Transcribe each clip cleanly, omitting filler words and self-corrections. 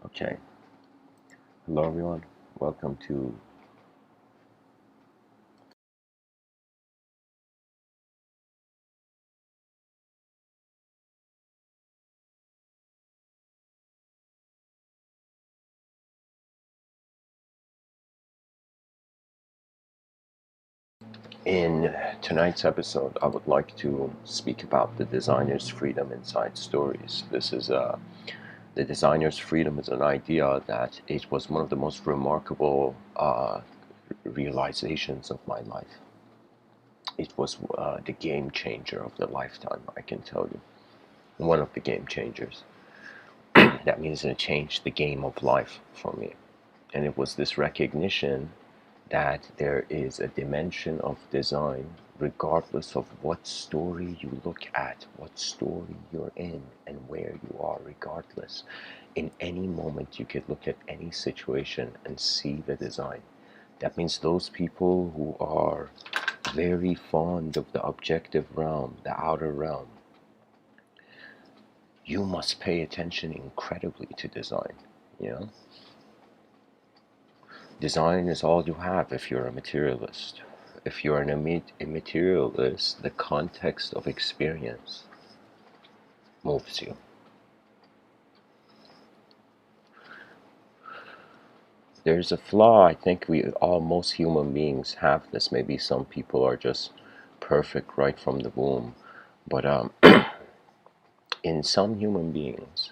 Okay. Hello, everyone. Welcome to. In tonight's episode, I would like to speak about the designer's freedom inside stories. The designer's freedom is an idea that it was one of the most remarkable realizations of my life. It was the game changer of the lifetime, I can tell you. One of the game changers. That means it changed the game of life for me. And it was this recognition that there is a dimension of design regardless of what story you look at, what story you're in, and where you are, regardless. In any moment, you could look at any situation and see the design. That means those people who are very fond of the objective realm, the outer realm, you must pay attention incredibly to design, you know? Design is all you have if you're a materialist. If you're a materialist, the context of experience moves you. There's a flaw, I think most human beings have this. Maybe some people are just perfect right from the womb. But in some human beings,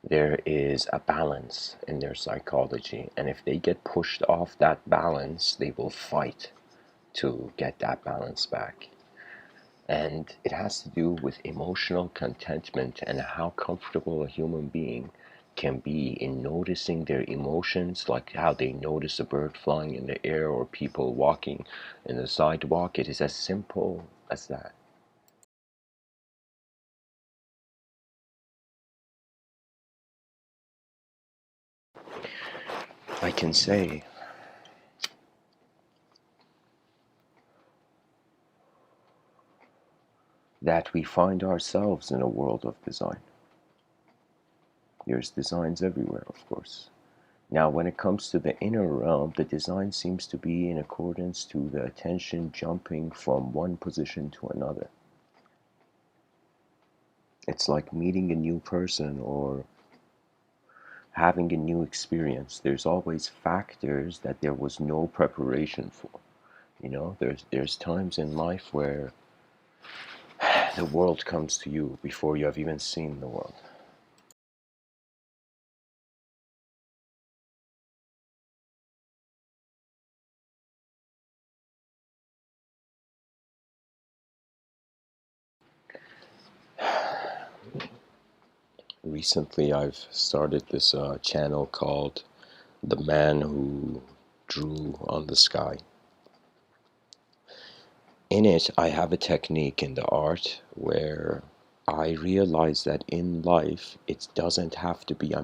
there is a balance in their psychology. And if they get pushed off that balance, they will fight to get that balance back. And it has to do with emotional contentment and how comfortable a human being can be in noticing their emotions, like how they notice a bird flying in the air or people walking in the sidewalk. It is as simple as that. I can say that we find ourselves in a world of design. There's designs everywhere, of course. Now, when it comes to the inner realm, the design seems to be in accordance to the attention jumping from one position to another. It's like meeting a new person or having a new experience. There's always factors that there was no preparation for. There's times in life where the world comes to you before you have even seen the world. Recently, I've started this channel called The Man Who Drew on the Sky. In it, I have a technique in the art where I realize that in life, it doesn't have to be,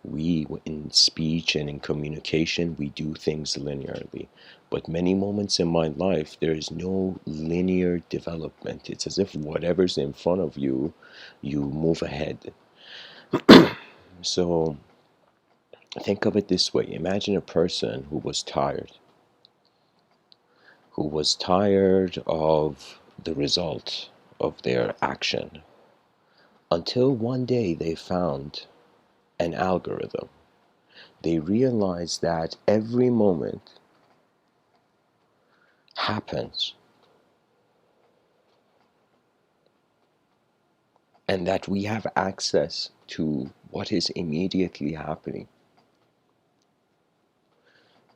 we in speech and in communication, we do things linearly. But many moments in my life, there is no linear development. It's as if whatever's in front of you, you move ahead. So think of it this way. Imagine a person who was tired of the result of their action until one day they found an algorithm. They realized that every moment happens and that we have access to what is immediately happening.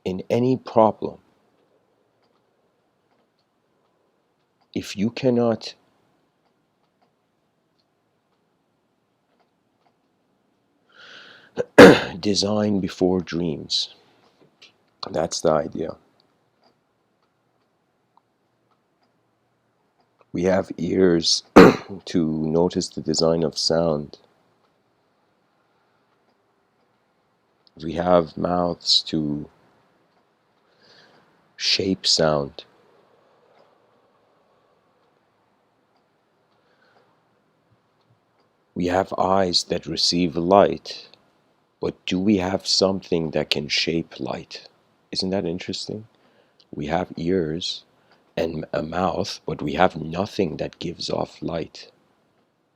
In any problem, if you cannot design before dreams, that's the idea. We have ears to notice the design of sound. We have mouths to shape sound. We have eyes that receive light But do we have something that can shape light? Isn't that interesting? We have ears and a mouth, but we have nothing that gives off light.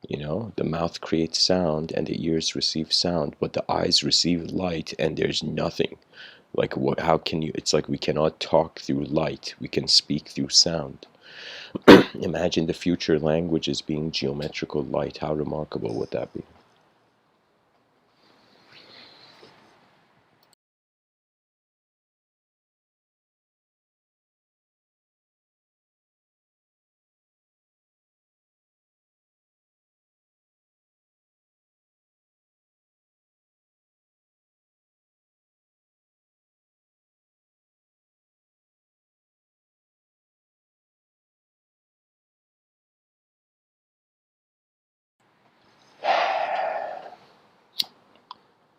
You know, the mouth creates sound and the ears receive sound, but the eyes receive light and there's nothing. Like, what, how can you? It's like we cannot talk through light, we can speak through sound. Imagine the future languages being geometrical light. How remarkable would that be?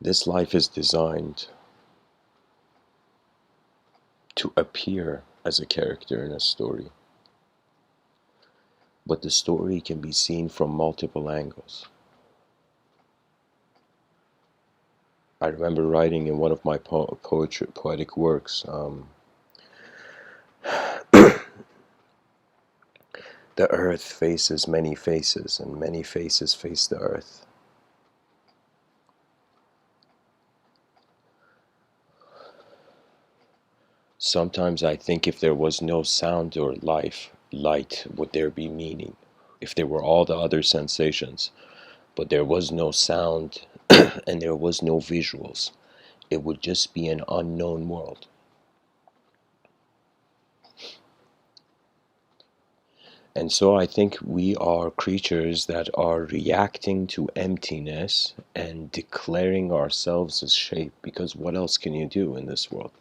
This life is designed to appear as a character in a story, but the story can be seen from multiple angles. I remember writing in one of my poetic works, the earth faces many faces, and many faces face the earth. Sometimes I think if there was no sound or light, would there be meaning? If there were all the other sensations, but there was no sound and there was no visuals, it would just be an unknown world. And so I think we are creatures that are reacting to emptiness and declaring ourselves as shape, because what else can you do in this world?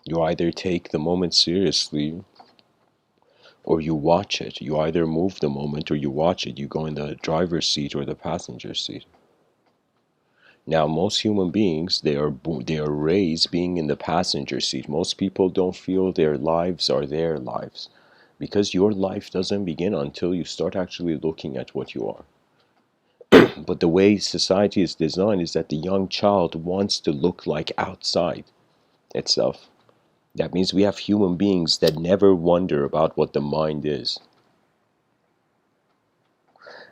You either take the moment seriously or you watch it. You either move the moment or you watch it. You go in the driver's seat or the passenger seat. Now, most human beings, they are raised being in the passenger seat. Most people don't feel their lives are their lives, because your life doesn't begin until you start actually looking at what you are. But the way society is designed is that the young child wants to look like outside itself. That means we have human beings that never wonder about what the mind is.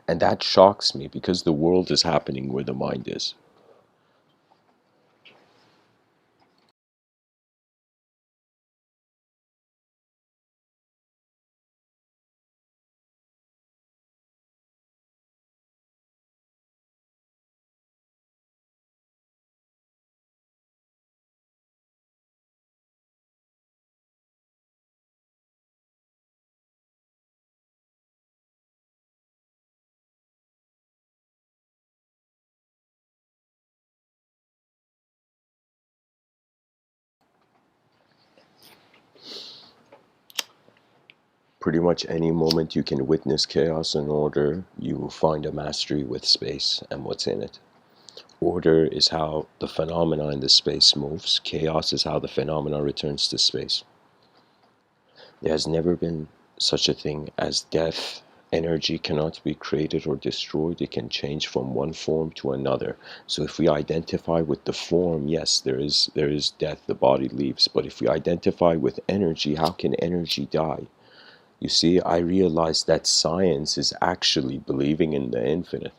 And that shocks me, because the world is happening where the mind is. Pretty much any moment you can witness chaos and order, you will find a mastery with space and what's in it. Order is how the phenomena in the space moves. Chaos is how the phenomena returns to space. There has never been such a thing as death. Energy cannot be created or destroyed. It can change from one form to another. So if we identify with the form, yes, there is death, the body leaves. But if we identify with energy, how can energy die? You see, I realized that science is actually believing in the infinite.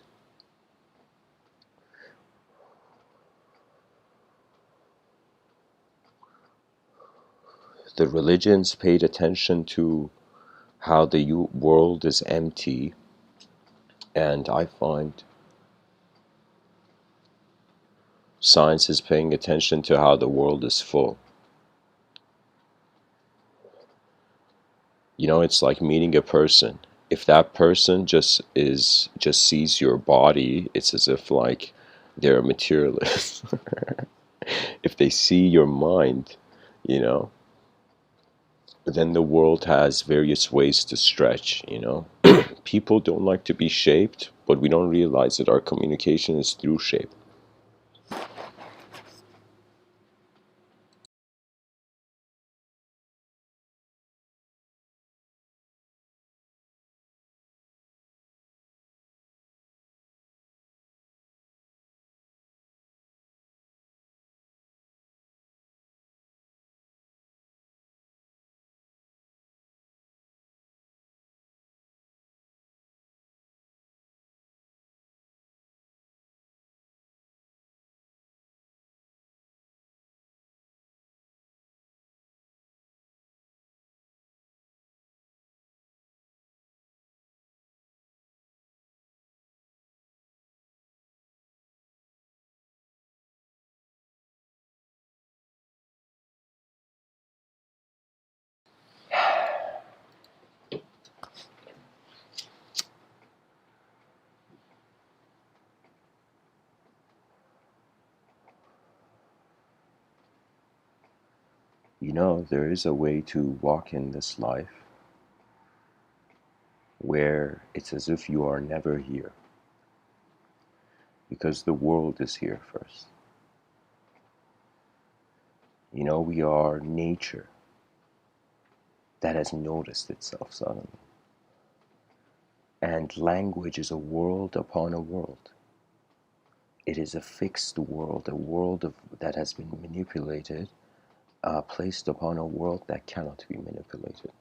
The religions paid attention to how the world is empty, and I find science is paying attention to how the world is full. You know, it's like meeting a person. If that person just sees your body, it's as if like they're a materialist. If they see your mind, you know, then the world has various ways to stretch, you know. People don't like to be shaped, but we don't realize that our communication is through shape. You know, there is a way to walk in this life where it's as if you are never here, because the world is here first. You know, we are nature that has noticed itself suddenly. And language is a world upon a world. It is a fixed world, a world that has been manipulated, placed upon a world that cannot be manipulated.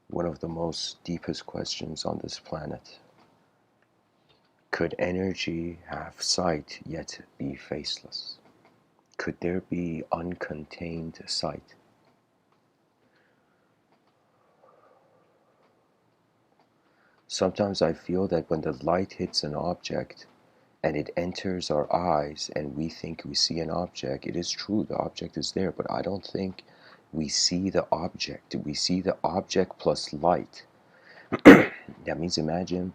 One of the most deepest questions on this planet: could energy have sight yet be faceless? Could there be uncontained sight? Sometimes I feel that when the light hits an object and it enters our eyes and we think we see an object, it is true, the object is there, but I don't think we see the object. We see the object plus light. That means imagine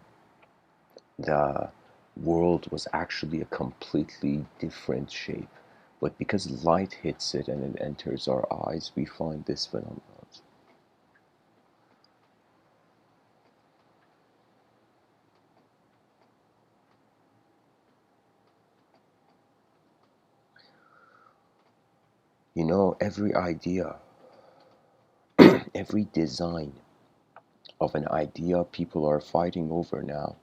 the world was actually a completely different shape. But because light hits it and it enters our eyes, we find this phenomenon. You know, every idea, every design of an idea people are fighting over now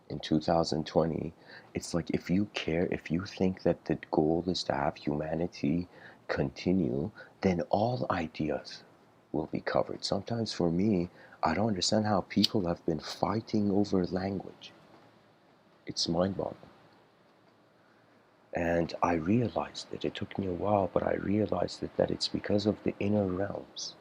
in 2020, it's like if you care, if you think that the goal is to have humanity continue, then all ideas will be covered. Sometimes for me, I don't understand how people have been fighting over language. It's mind-boggling. And I realized it. It took me a while, but I realized it, that it's because of the inner realms.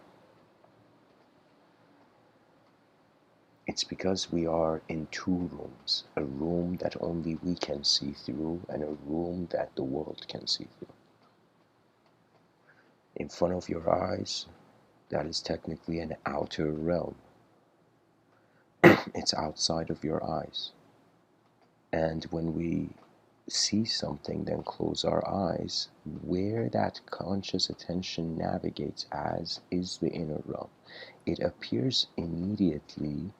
It's because we are in two rooms, a room that only we can see through and a room that the world can see through. In front of your eyes, that is technically an outer realm. It's outside of your eyes. And when we see something, then close our eyes, where that conscious attention navigates as is the inner realm. It appears immediately,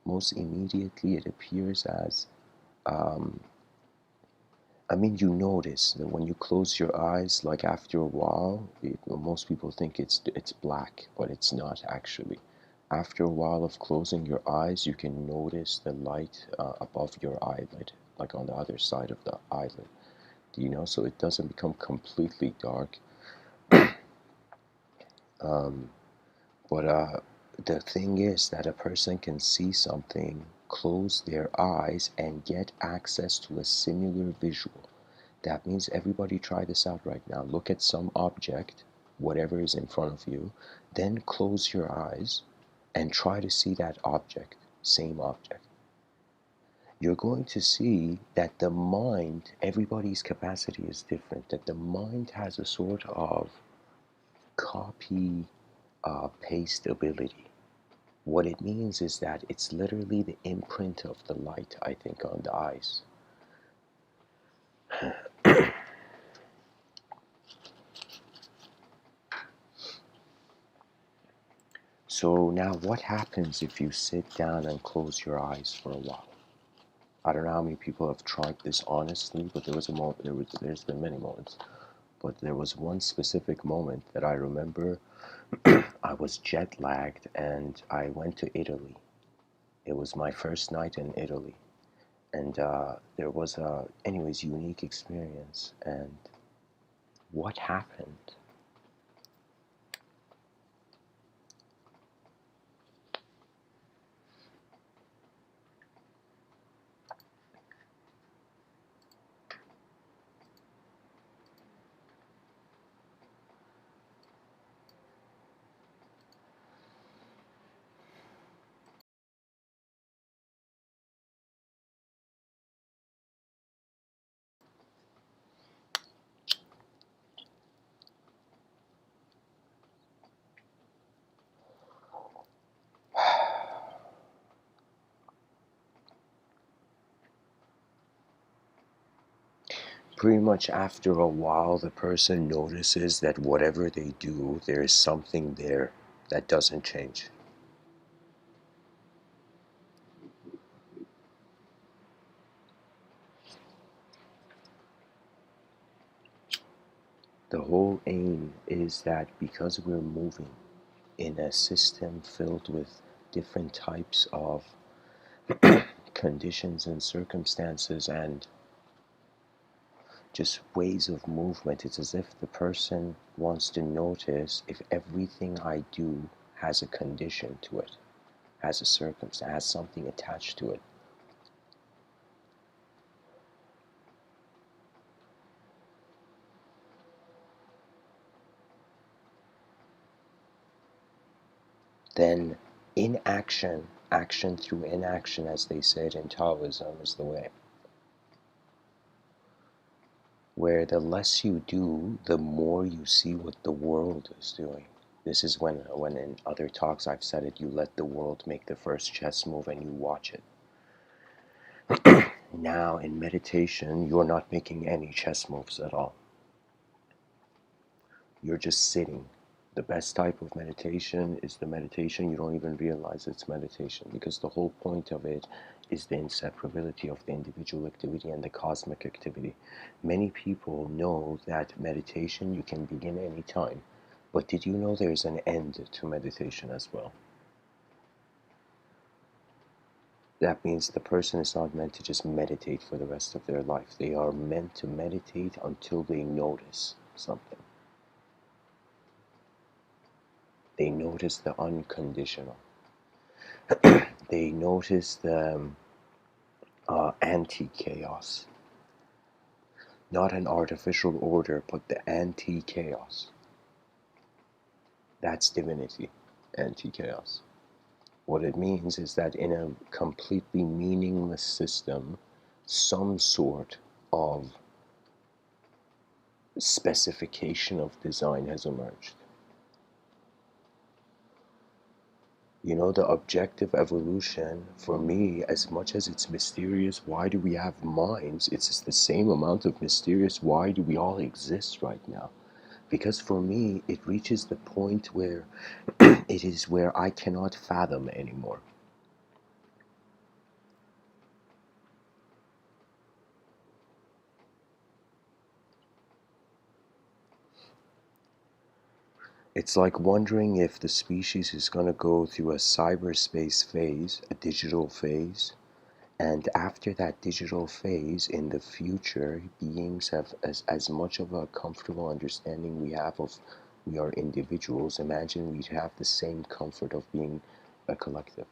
most immediately, it appears as you notice that when you close your eyes, like after a while, most people think it's black, but it's not actually. After a while of closing your eyes, you can notice the light above your eyelid, like on the other side of the eyelid. Do you know? So it doesn't become completely dark. But the thing is that a person can see something, close their eyes, and get access to a similar visual. That means everybody try this out right now. Look at some object, whatever is in front of you, then close your eyes and try to see that object, same object. You're going to see that the mind, everybody's capacity is different, that the mind has a sort of copy paste ability. What it means is that it's literally the imprint of the light, I think, on the eyes. So now what happens if you sit down and close your eyes for a while? I don't know how many people have tried this honestly, but there was a moment, there's been many moments, but there was one specific moment that I remember. I was jet lagged and I went to Italy. It was my first night in Italy. And there was a, anyways, unique experience. And what happened? pretty much after a while, the person notices that whatever they do, there is something there that doesn't change. The whole aim is that because we're moving in a system filled with different types of conditions and circumstances and just ways of movement, it's as if the person wants to notice if everything I do has a condition to it, has a circumstance, has something attached to it. Then inaction, action through inaction, as they said in Taoism, is the way. Where the less you do, the more you see what the world is doing. This is when in other talks I've said it, you let the world make the first chess move and you watch it. Now in meditation, you're not making any chess moves at all. You're just sitting. The best type of meditation is the meditation you don't even realize it's meditation, because the whole point of it is the inseparability of the individual activity and the cosmic activity. Many people know that meditation you can begin any time, but did you know there's an end to meditation as well? That means the person is not meant to just meditate for the rest of their life. They are meant to meditate until they notice something. They notice the unconditional. They notice the anti-chaos. Not an artificial order, but the anti-chaos. That's divinity, anti-chaos. What it means is that in a completely meaningless system, some sort of specification of design has emerged. You know, the objective evolution, for me, as much as it's mysterious, why do we have minds? It's just the same amount of mysterious, why do we all exist right now? Because for me, it reaches the point where it is where I cannot fathom anymore. It's like wondering if the species is going to go through a cyberspace phase, a digital phase, and after that digital phase, in the future, beings have as much of a comfortable understanding we have of we are individuals. Imagine we'd have the same comfort of being a collective.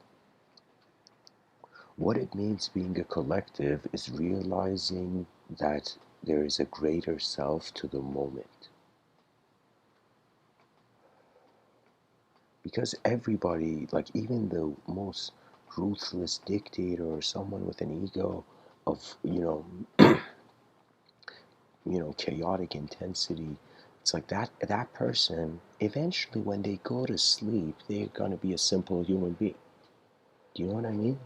What it means being a collective is realizing that there is a greater self to the moment. Because everybody, like even the most ruthless dictator or someone with an ego of, chaotic intensity, it's like that person, eventually when they go to sleep, they're going to be a simple human being. Do you know what I mean?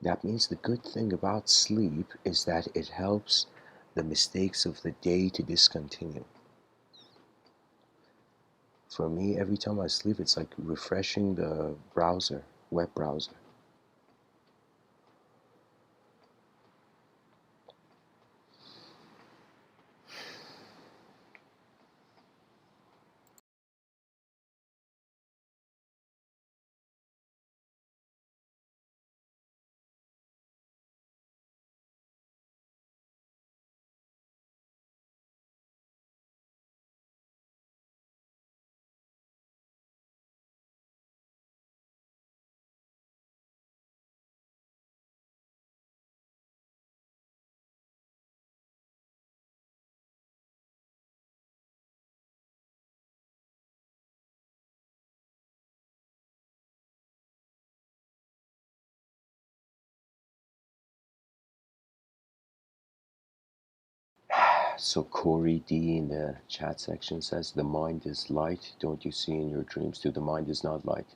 That means the good thing about sleep is that it helps the mistakes of the day to discontinue. For me, every time I sleep, it's like refreshing the browser, web browser. So Corey D in the chat section says, the mind is light. Don't you see in your dreams too? The mind is not light.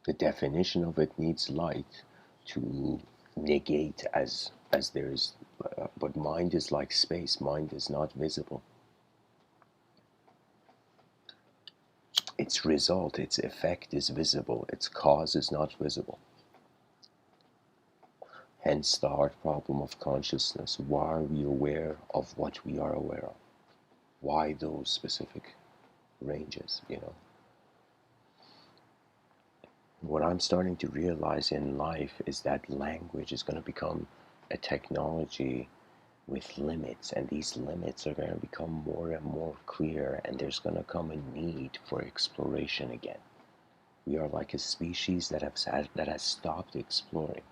The definition of it needs light to negate as there is but mind is like space. Mind is not visible. Its result, its effect is visible. Its cause is not visible. Hence the hard problem of consciousness. Why are we aware of what we are aware of? Why those specific ranges, What I'm starting to realize in life is that language is going to become a technology with limits, and these limits are going to become more and more clear, and there's going to come a need for exploration again. We are like a species that has stopped exploring.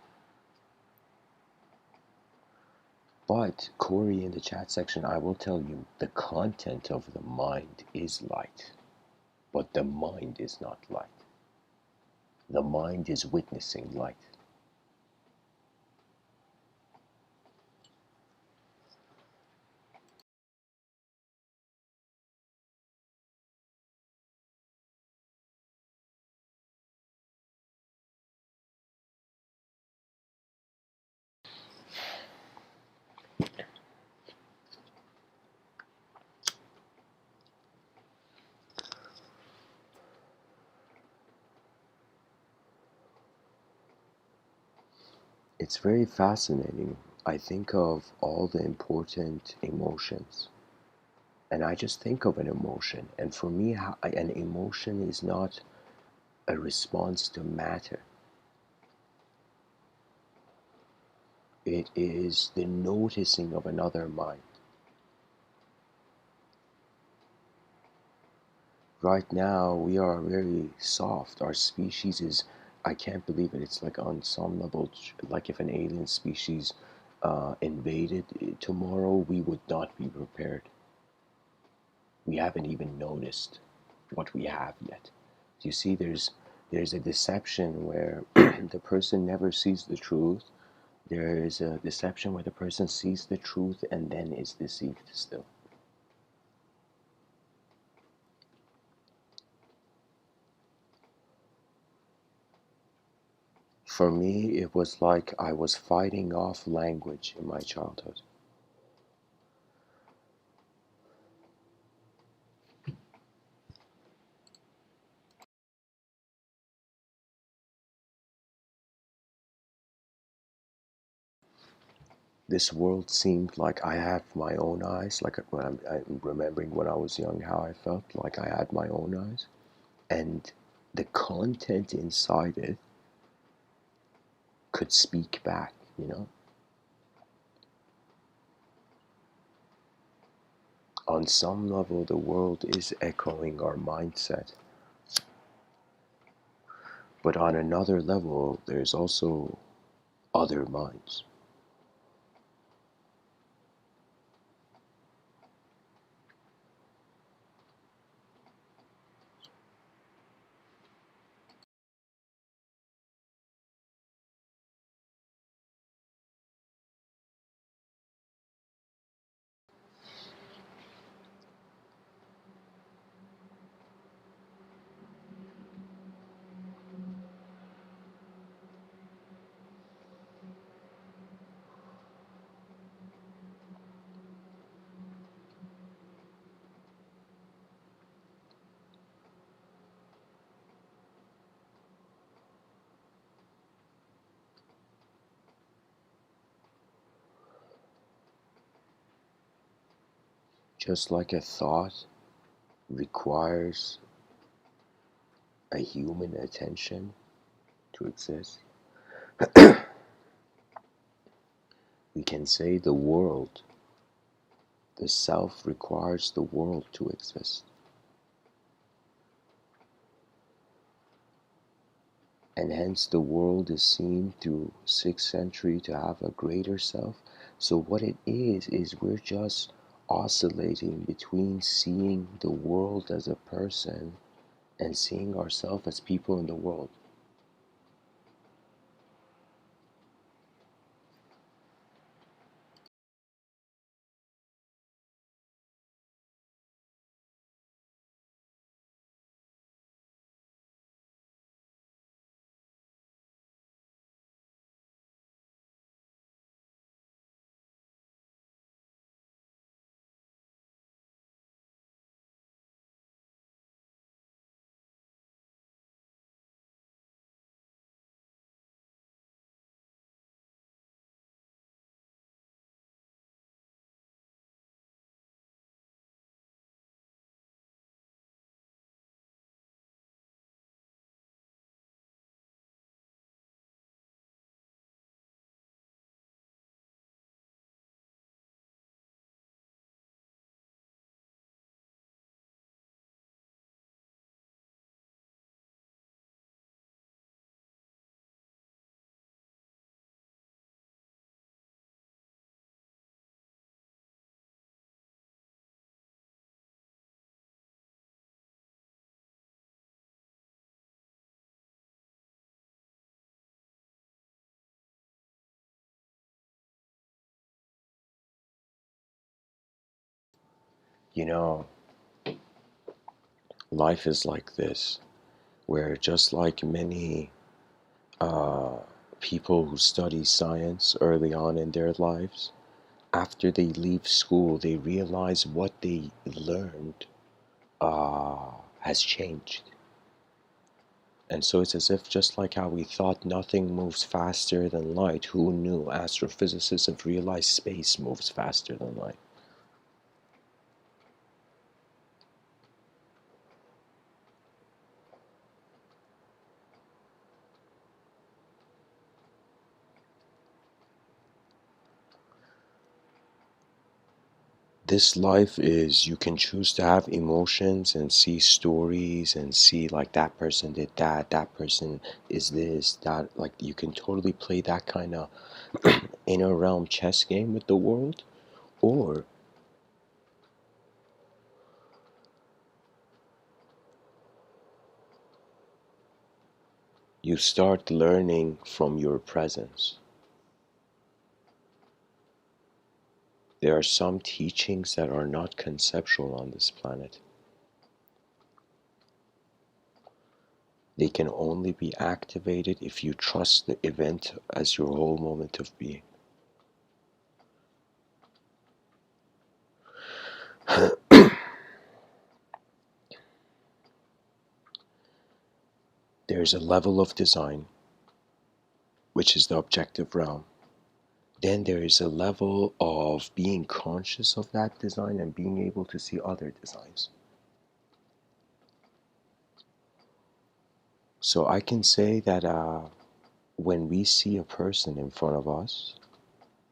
But Corey, in the chat section, I will tell you the content of the mind is light, but the mind is not light. The mind is witnessing light. It's very fascinating. I think of all the important emotions, and I just think of an emotion. And for me, an emotion is not a response to matter, it is the noticing of another mind. Right now, we are very soft. Our species is, I can't believe it, it's like on some level, like if an alien species invaded tomorrow, we would not be prepared. We haven't even noticed what we have yet. You see, there's a deception where the person never sees the truth. There is a deception where the person sees the truth and then is deceived still. For me, it was like I was fighting off language in my childhood. This world seemed like I had my own eyes, like when I'm remembering when I was young how I felt, like I had my own eyes. And the content inside it could speak back. On some level, the world is echoing our mindset. But on another level, there's also other minds. Just like a thought requires a human attention to exist, we can say the world, the self requires the world to exist. And hence the world is seen through 6th century to have a greater self. So what it is we're just oscillating between seeing the world as a person and seeing ourselves as people in the world. You know, life is like this, where just like many uh, people who study science early on in their lives, after they leave school, they realize what they learned has changed. And so it's as if just like how we thought nothing moves faster than light, who knew astrophysicists have realized space moves faster than light? This life is, you can choose to have emotions and see stories and see like that person did that, that person is this, that, like you can totally play that kind of inner realm chess game with the world, or you start learning from your presence. There are some teachings that are not conceptual on this planet. They can only be activated if you trust the event as your whole moment of being. There's a level of design, which is the objective realm. Then there is a level of being conscious of that design and being able to see other designs. So I can say that when we see a person in front of us,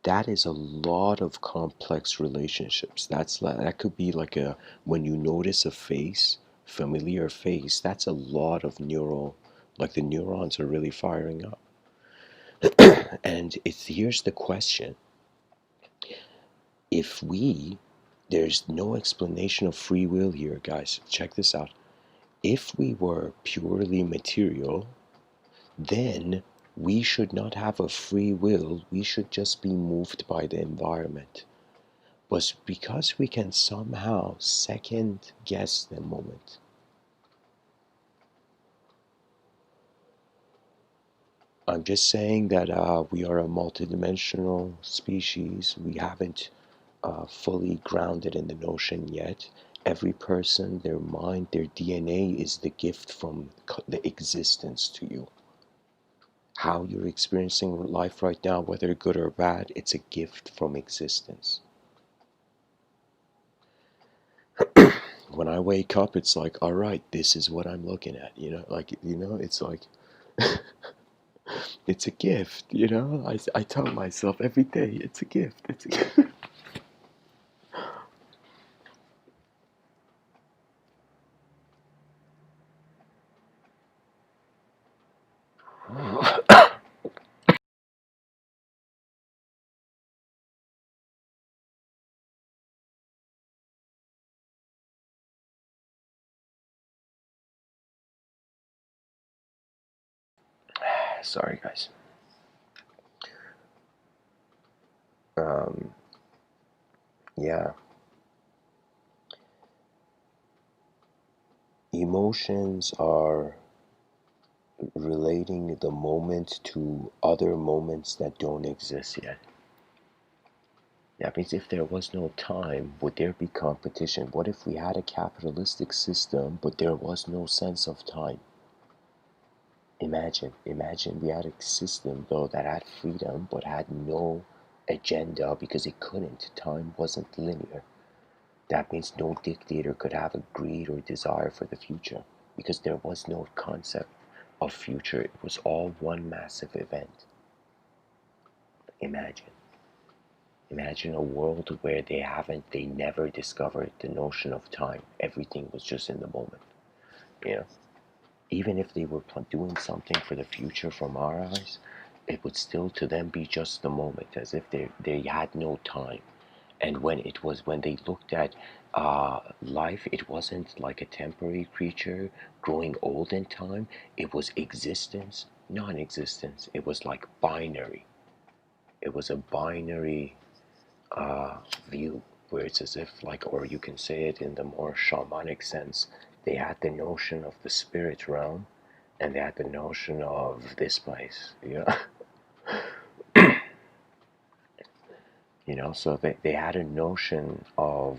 that is a lot of complex relationships. That could be like a, when you notice a face, familiar face, that's a lot of neural, like the neurons are really firing up. And here's the question: if we, there's no explanation of free will here, guys. Check this out. If we were purely material, then we should not have a free will. We should just be moved by the environment. But because we can somehow second guess the moment, I'm just saying that we are a multidimensional species. We haven't fully grounded in the notion yet. Every person, their mind, their DNA is the gift from the existence to you. How you're experiencing life right now, whether good or bad, it's a gift from existence. When I wake up, it's like, all right, this is what I'm looking at. It's like, it's a gift. I tell myself every day, it's a gift. It's a gift. Sorry, guys. Um, yeah, emotions are relating the moment to other moments that don't exist yet. That means if there was no time, would there be competition? What if we had a capitalistic system, but there was no sense of time? Imagine we had a system though that had freedom but had no agenda because it couldn't. Time wasn't linear. That means no dictator could have a greed or desire for the future because there was no concept of future. It was all one massive event. Imagine. Imagine a world where they never discovered the notion of time. Everything was just in the moment. You know, even if they were doing something for the future from our eyes, it would still to them be just the moment, as if they had no time. And when they looked at life, it wasn't like a temporary creature growing old in time. It was existence, non-existence. It was like binary. It was a binary view. where it's as if like, or you can say it in the more shamanic sense, they had the notion of the spirit realm and they had the notion of this place, so they had a notion of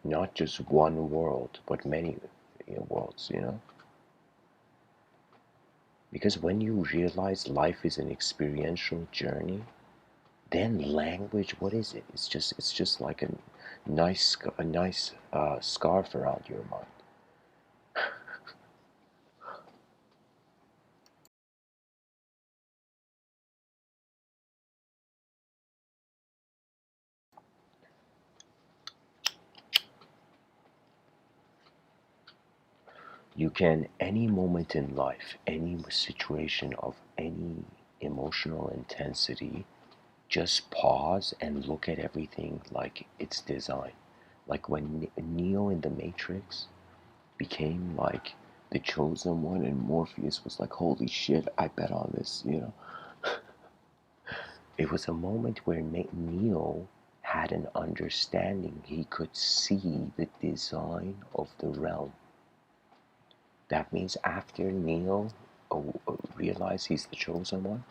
not just one world, but many worlds, because when you realize life is an experiential journey, then language, what is it? It's just like a nice scarf around your mind. You can, any moment in life, any situation of any emotional intensity, just pause and look at everything like it's design. Like when Neo in the Matrix became like the chosen one, and Morpheus was like, holy shit, I bet on this. It was a moment where Neo had an understanding. He could see the design of the realm. That means after Neo realized he's the chosen one,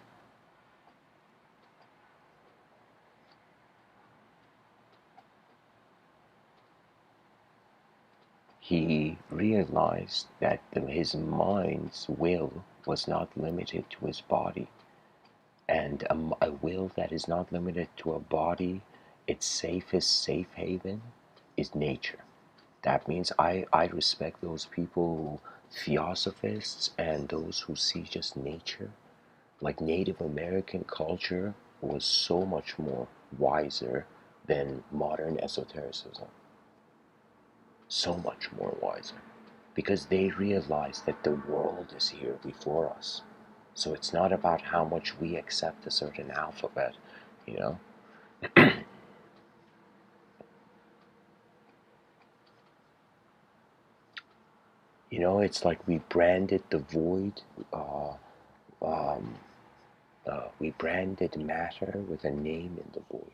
he realized that his mind's will was not limited to his body. And a will that is not limited to a body, its safest safe haven is nature. That means I respect those people, theosophists, and those who see just nature. Like Native American culture was so much more wiser than modern esotericism. So much more wiser. Because they realize that the world is here before us. So it's not about how much we accept a certain alphabet, you know? It's like we branded the void, um, we branded matter with a name in the void.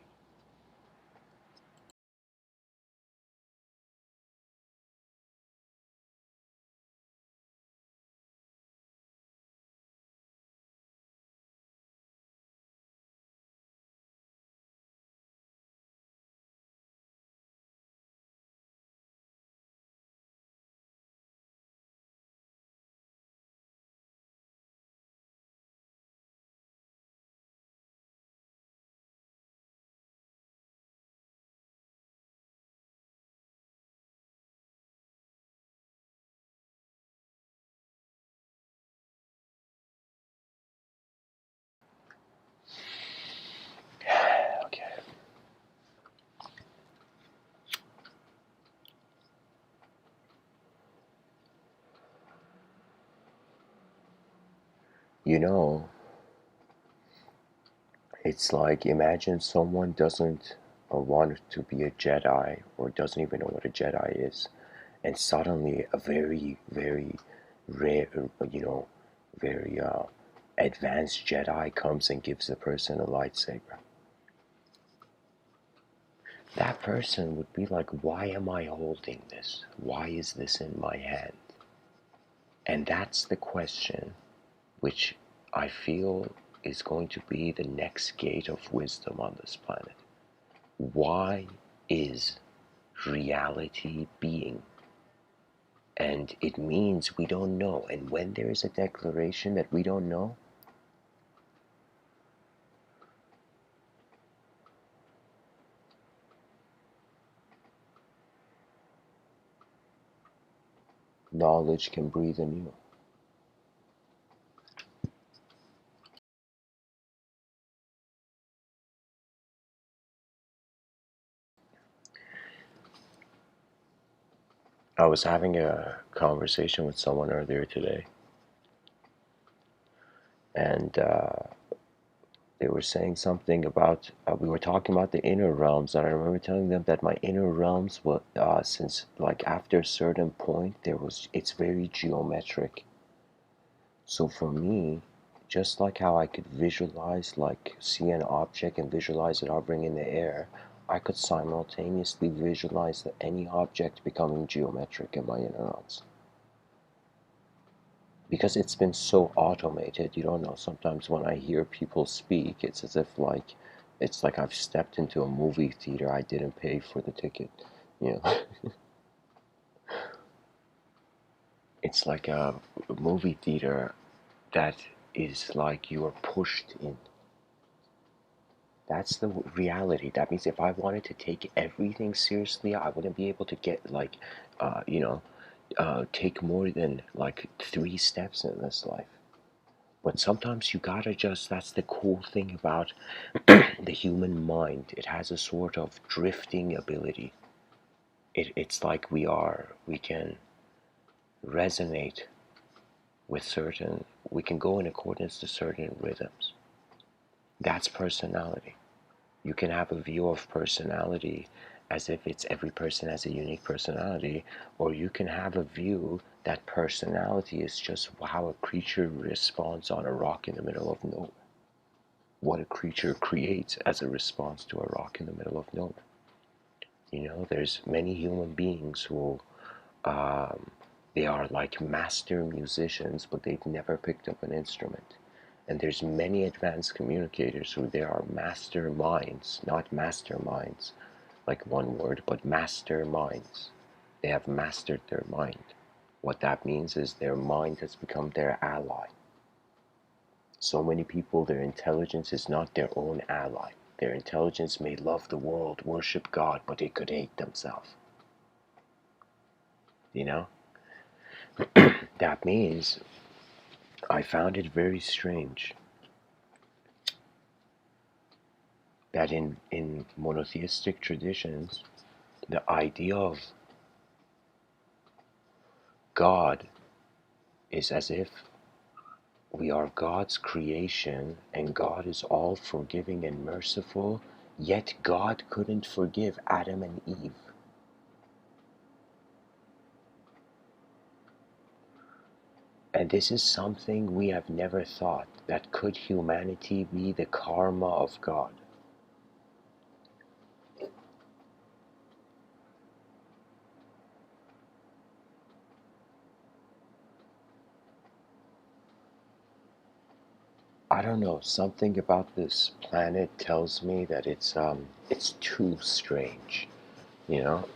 Okay. You know, it's like imagine someone doesn't want to be a Jedi or doesn't even know what a Jedi is, and suddenly a very, very rare, very advanced Jedi comes and gives the person a lightsaber. That person would be like, why am I holding this? Why is this in my hand? And that's the question which I feel is going to be the next gate of wisdom on this planet. Why is reality being? And it means we don't know. And when there is a declaration that we don't know, knowledge can breathe anew. I was having a conversation with someone earlier today, and they were saying something about, we were talking about the inner realms, and I remember telling them that my inner realms were, since like after a certain point, it's very geometric. So for me, just like how I could visualize, like see an object and visualize it hovering in the air, I could simultaneously visualize any object becoming geometric in my neurons. Because it's been so automated, you don't know, sometimes when I hear people speak, it's as if it's like I've stepped into a movie theater. I didn't pay for the ticket, you know. It's like a movie theater that is like you are pushed in. That's the reality. That means if I wanted to take everything seriously, I wouldn't be able to get like, take more than like 3 steps in this life. But sometimes you gotta just, that's the cool thing about the human mind. It has a sort of drifting ability. It's like we can resonate with certain, we can go in accordance to certain rhythms. That's personality. You can have a view of personality as if it's every person has a unique personality, or you can have a view that personality is just how a creature responds on a rock in the middle of nowhere. What a creature creates as a response to a rock in the middle of nowhere. You know, there's many human beings who they are like master musicians, but they've never picked up an instrument. And there's many advanced communicators who they are master minds, not masterminds, like one word, but master minds. They have mastered their mind. What that means is their mind has become their ally. So many people, their intelligence is not their own ally. Their intelligence may love the world, worship God, but they could hate themselves. You know? That means I found it very strange that in monotheistic traditions, the idea of God is as if we are God's creation and God is all forgiving and merciful, yet God couldn't forgive Adam and Eve. And this is something we have never thought, that could humanity be the karma of God? I don't know, something about this planet tells me that it's too strange, you know?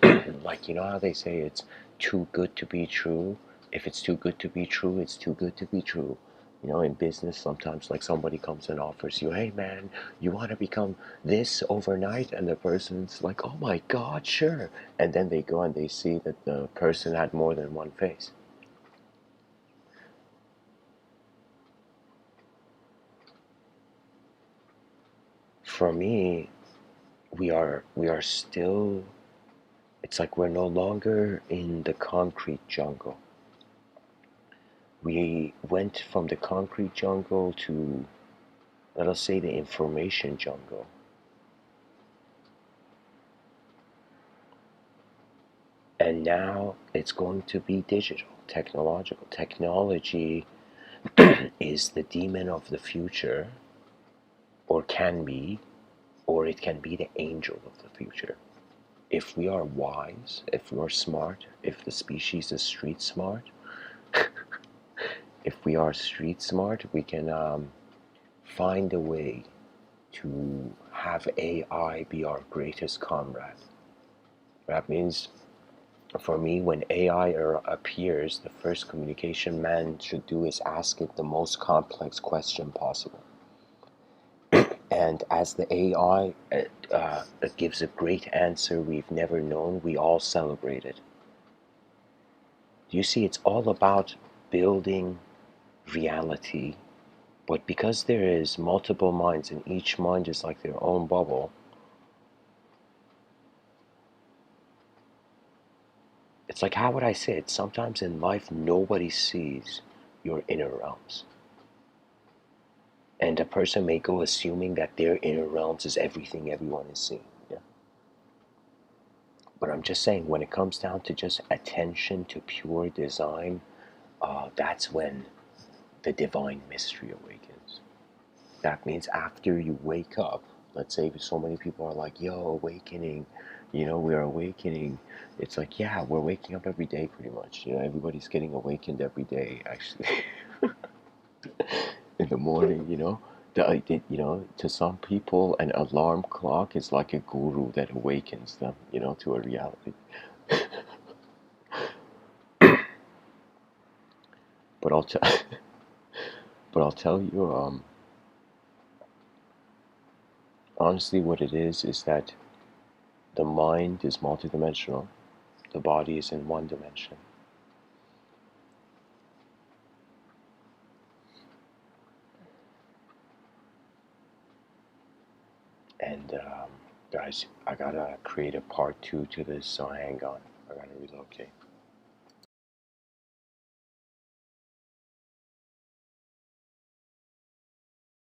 Like, you know how they say it's too good to be true? If it's too good to be true, it's too good to be true. You know, in business, sometimes like somebody comes and offers you, hey man, you want to become this overnight? And the person's like, oh my God, sure. And then they go and they see that the person had more than one face. For me, we are still, it's like we're no longer in the concrete jungle. We went from the concrete jungle to, let us say, the information jungle. And now it's going to be digital, technological. Technology is the demon of the future, or can be, or it can be the angel of the future. If we are wise, if we're smart, if the species is street smart, if we are street smart, we can find a way to have AI be our greatest comrade. That means, for me, when AI appears, the first communication man should do is ask it the most complex question possible. And as the AI gives a great answer we've never known, we all celebrate it. You see, it's all about building reality, but because there is multiple minds and each mind is like their own bubble, it's like, how would I say it? Sometimes in life, nobody sees your inner realms. And a person may go assuming that their inner realms is everything everyone is seeing. Yeah? But I'm just saying, when it comes down to just attention to pure design, that's when the divine mystery awakens. That means after you wake up, let's say so many people are like, yo, awakening, we're awakening. It's like, yeah, we're waking up every day pretty much. Everybody's getting awakened every day, actually. In the morning, to some people, an alarm clock is like a guru that awakens them, to a reality. But I'll tell, but I'll tell you, honestly, what it is that the mind is multidimensional, the body is in one dimension. And guys, I gotta create a part 2 to this, so hang on. I gotta relocate.